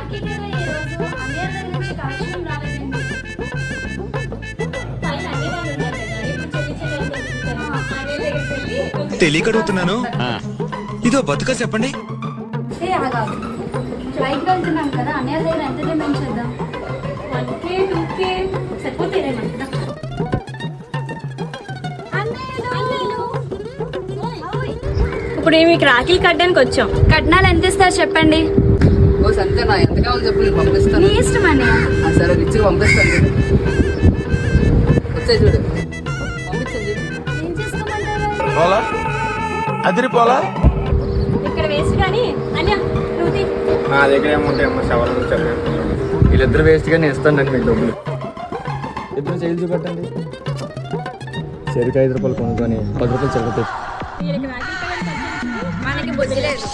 రాఖీ కదా ఈ రోజు అన్నయ్య దగ్గర నుంచి కలెక్షన్ రాలేదండి. పైన అన్ని వాళ్ళు ఉన్నారు కదా, ఇప్పుడు చెల్లి చెల్లి అని చెప్తాను. అన్నయ్య దగ్గరికి వెళ్ళి తెలియక అడుగుతున్నాను, ఇదో బతుక చెప్పండి. ఏ ఆగా ఫ్లైట్ వెళ్తున్నాం కదా, అన్నయ్య దగ్గర ఎంత డిమాండ్ చేద్దాం? 1K 2K సరిపోతేనేమంటారా? ఇప్పుడు మీకు రాఖీలు కట్టడానికి వచ్చాం. కట్నాలు ఎంత ఇస్తారు చెప్పండి? ఓ సంతేనా, ఎంత కావాలి చెప్పు, నేను పంపిస్తాను. మీ ఇష్టం అన్నయ్య. సరే రిచ్గా పంపిస్తాను చూడు. వచ్చాయి చూడు, పంపించాను చూడు. ఏం చేసుకోమంటారు? పోలా అదిరి పోలా. ఇక్కడ వేస్ట్ కానీ అన్య నువ్వు తీ. నా దగ్గర ఏముంటాయమ్మా, శవరం చెప్పండి. వీళ్ళిద్దరు వేస్ట్గా నేను ఇస్తానండి మీకు డబ్బులు. ఇద్దరు చేతులు చూపెట్టండి. చెరుకు 5 రూపాయలు కొనుక్కొని 10 రూపాయలు చెరుకుతాయి. వీళ్ళకి రాఖీలు కట్టడానికి వచ్చాం. మనకి బుద్ధి లేదు.